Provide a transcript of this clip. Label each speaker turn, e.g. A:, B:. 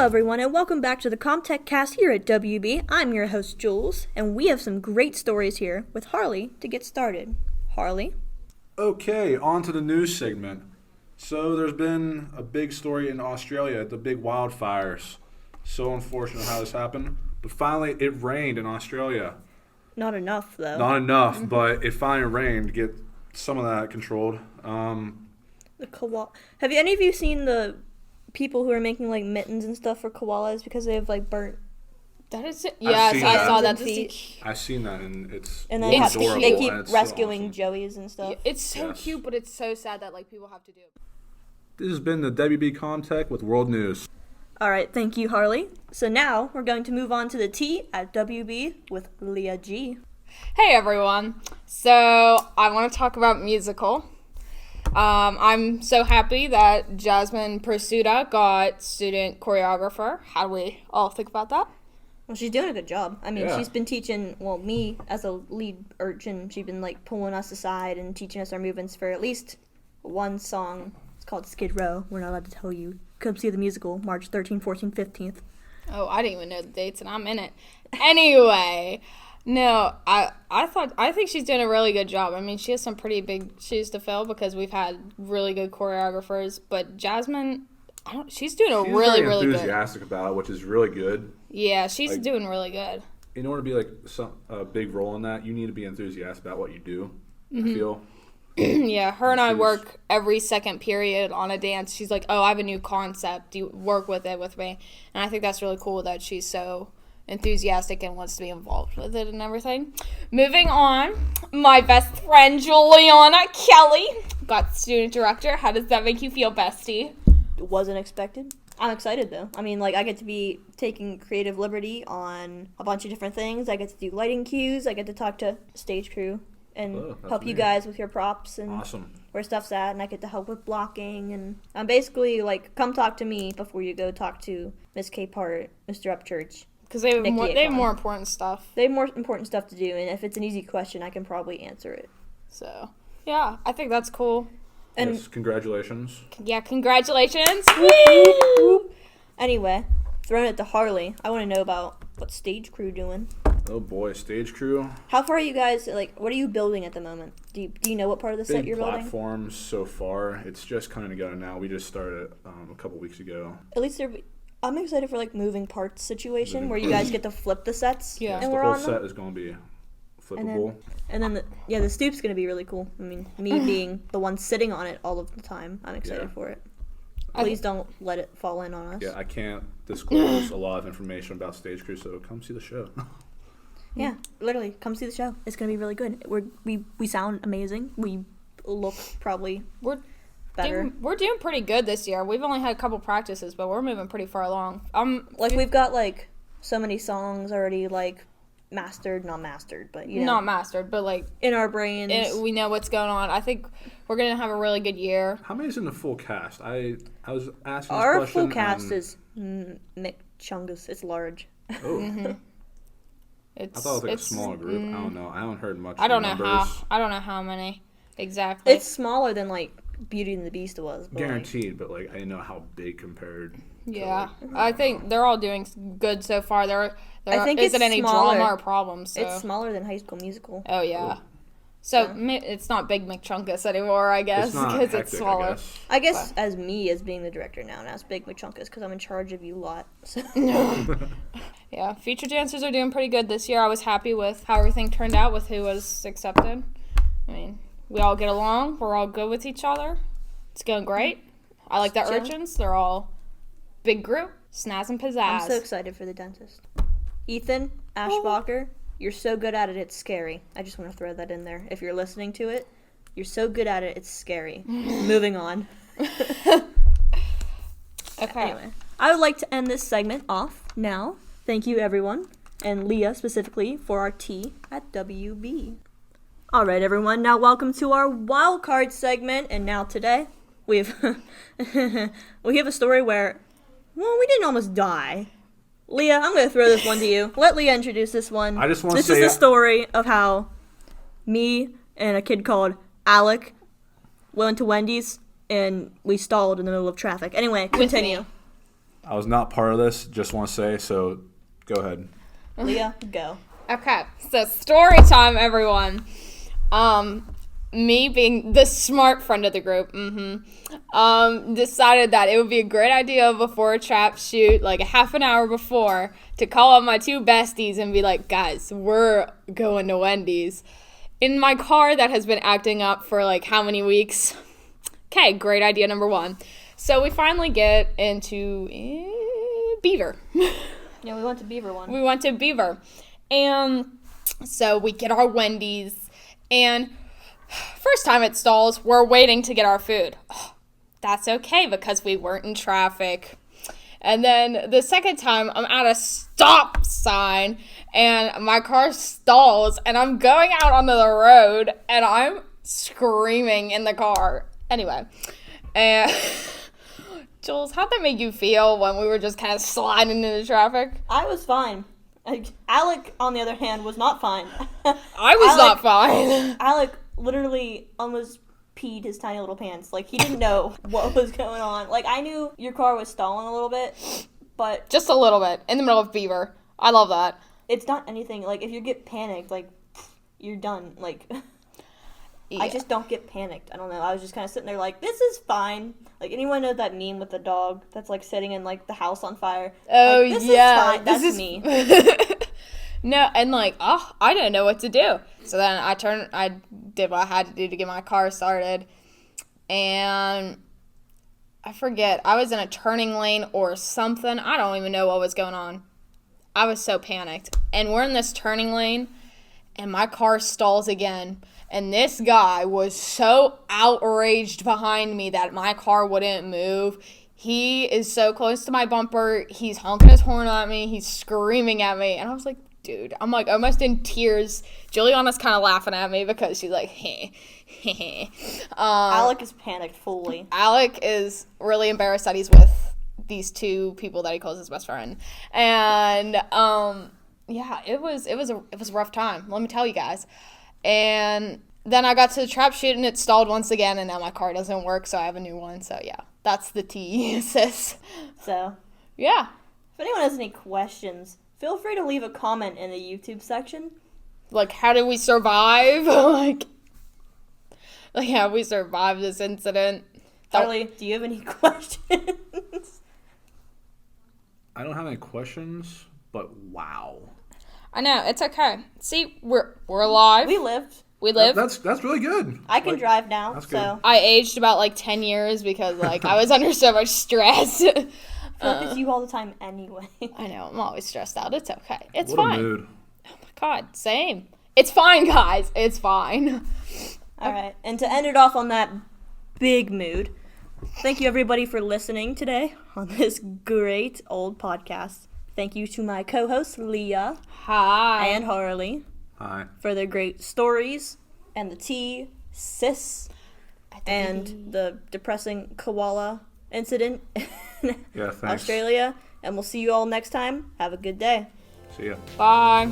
A: everyone, and welcome back to the Comtech Cast here at WB. I'm your host, Jules, and we have some great stories here with Harley to get started. Harley?
B: Okay, on to the news segment. So there's been a big story in Australia, the big wildfires. So unfortunate how this happened. But finally, it rained in Australia.
A: Not enough, though.
B: Not enough, but it finally rained to get some of that controlled.
A: Have any of you seen the people who are making like mittens and stuff for koalas because they have like burnt?
C: That is it. Yes, I saw that.
B: I've seen that, and it's
A: and
B: adorable.
A: They keep rescuing
B: so
A: joeys and stuff.
C: Yeah, it's so cute, but it's so sad that like people have to do it.
B: This has been the WB Comtech with World News.
A: All right, thank you, Harley. So now we're going to move on to the T at WB with Leah G.
C: Hey everyone. So I want to talk about musical. I'm so happy that Jasmine Pursuta got student choreographer. How do we all think about that?
A: Well, she's doing a good job. I mean, she's been teaching, me as a lead urchin, she's been like pulling us aside and teaching us our movements for at least one song. It's called Skid Row. We're not allowed to tell you. Come see the musical, March 13th, 14th, 15th.
C: Oh, I didn't even know the dates, and I'm in it. Anyway, no, I think she's doing a really good job. I mean, she has some pretty big shoes to fill because we've had really good choreographers, but Jasmine, she's doing really good.
B: She's enthusiastic about it, which is really good.
C: Yeah, she's doing really good.
B: In order to be like a big role in that, you need to be enthusiastic about what you do. I feel.
C: Yeah, her and I work every second period on a dance. She's like, "Oh, I have a new concept. You work with it with me," and I think that's really cool that she's so enthusiastic and wants to be involved with it and everything. Moving on, my best friend Juliana Kelly got student director. How does that make you feel, bestie?
A: It wasn't expected. I'm excited though. I mean, I get to be taking creative liberty on a bunch of different things. I get to do lighting cues. I get to talk to stage crew and help you guys with your props and where stuff's at. And I get to help with blocking. And I'm basically come talk to me before you go talk to Miss Capehart, Mr. Upchurch.
C: Because they have more important stuff.
A: They have more important stuff to do, and if it's an easy question, I can probably answer it.
C: So, yeah, I think that's cool.
B: And yes, congratulations.
C: Yeah, congratulations.
A: Woo! Anyway, throwing it to Harley, I want to know about what stage crew doing.
B: Oh boy, stage crew.
A: How far are you guys, what are you building at the moment? Do you know what part of the set you're building?
B: Big platforms so far. It's just coming together now. We just started a couple weeks ago.
A: At least I'm excited for moving parts situation where you guys get to flip the sets.
C: Yeah,
A: and
B: the whole set is going to be flippable.
A: And then the stoop's going to be really cool. I mean, me being the one sitting on it all of the time, I'm excited for it. Please don't let it fall in on us.
B: Yeah, I can't disclose a lot of information about stage crew, so come see the show.
A: Yeah, literally, come see the show. It's going to be really good. We sound amazing. We look probably better.
C: We're doing pretty good this year. We've only had a couple practices, but we're moving pretty far along.
A: We've got so many songs already mastered, not mastered, but
C: not mastered, but
A: in our brains.
C: We know what's going on. I think we're gonna have a really good year.
B: How many's in the full cast? I was asking
A: our
B: this question.
A: Full cast is McChungus. It's large.
B: Oh. I thought it was a smaller group. I don't know. I haven't heard much.
C: I don't know how many exactly.
A: It's smaller than Beauty and the Beast was. But
B: guaranteed, but I didn't know how big compared.
C: Yeah, I think they're all doing good so far. There
A: isn't
C: any drama or problems. So.
A: It's smaller than High School Musical.
C: Oh yeah. Ooh. So it's not Big McChunkus anymore, I guess, because it's smaller.
A: I guess as being the director now it's Big McChunkus because I'm in charge of you lot. So.
C: Yeah, feature dancers are doing pretty good this year. I was happy with how everything turned out with who was accepted. I mean, we all get along. We're all good with each other. It's going great. I like the urchins. They're all big group, snazz and pizzazz.
A: I'm so excited for the dentist. Ethan Ashbacher, you're so good at it, it's scary. I just want to throw that in there. If you're listening to it, you're so good at it, it's scary. Moving on.
C: Okay.
A: Anyway, I would like to end this segment off now. Thank you, everyone, and Leah specifically, for our tea at WB. All right, everyone, now welcome to our wild card segment, and now today we have a story where, we didn't almost die. Leah, I'm going to throw this one to you. Let Leah introduce this one.
B: I just want to say...
A: This is the story of how me and a kid called Alec went to Wendy's, and we stalled in the middle of traffic. Anyway, continue.
B: I was not part of this, just want to say, so go ahead.
A: Leah, go.
C: Okay, so story time, everyone. Me being the smart friend of the group, decided that it would be a great idea before a trap shoot, like a half an hour before, to call up my two besties and be like, guys, we're going to Wendy's. In my car that has been acting up for like how many weeks? Okay, great idea number one. So we finally get into Beaver.
A: Yeah, we went to Beaver one.
C: We went to Beaver. And so we get our Wendy's. And first time it stalls, we're waiting to get our food. Oh, that's okay because we weren't in traffic. And then the second time, I'm at a stop sign, and my car stalls, and I'm going out onto the road, and I'm screaming in the car. Anyway, and Jules, how'd that make you feel when we were just kind of sliding into traffic?
A: I was fine. Alec, on the other hand, was not fine.
C: I was not fine.
A: Alec literally almost peed his tiny little pants. Like, he didn't know what was going on. Like, I knew your car was stalling a little bit, but...
C: Just a little bit. In the middle of Beaver. I love that.
A: It's not anything. Like, if you get panicked, like, you're done. Like, yeah. I just don't get panicked. I don't know. I was just kind of sitting there like, this is fine. Like, anyone know that meme with the dog that's, like, sitting in, like, the house on fire?
C: Oh,
A: like, this
C: yeah.
A: Is fine. That's me.
C: No, and like, I didn't know what to do. So then I did what I had to do to get my car started. And I forget, I was in a turning lane or something. I don't even know what was going on. I was so panicked. And we're in this turning lane, and my car stalls again. And this guy was so outraged behind me that my car wouldn't move. He is so close to my bumper. He's honking his horn at me. He's screaming at me. And I was like, dude, I'm like almost in tears. Juliana's kind of laughing at me because she's like, heh.
A: Alec is panicked fully.
C: Alec is really embarrassed that he's with these two people that he calls his best friend. And yeah, it was a rough time, let me tell you guys. And then I got to the trap shoot and it stalled once again, and now my car doesn't work, so I have a new one. So yeah, that's the tea, sis.
A: So
C: yeah,
A: if anyone has any questions, feel free to leave a comment in the YouTube section.
C: Like, how did we survive? like how we survived this incident.
A: Harley, do you have any questions?
B: I don't have any questions, but wow.
C: I know, it's okay. See, we're alive.
A: We lived.
C: We live.
B: That's really good.
A: I can drive now,
B: that's
A: so.
B: good.
C: I aged about like 10 years because like I was under so much stress.
A: It's you all the time anyway.
C: I know, I'm always stressed out. It's okay. It's
B: what
C: fine.
B: A mood.
C: Oh my god, same. It's fine, guys. It's fine.
A: All right, and to end it off on that big mood, thank you everybody for listening today on this great old podcast. Thank you to my co-hosts, Leah.
C: Hi.
A: And Harley.
B: Hi.
A: For their great stories and the tea, sis, and the depressing koala incident in
B: Yeah, thanks.
A: Australia. And we'll see you all next time. Have a good day.
B: See ya.
C: Bye.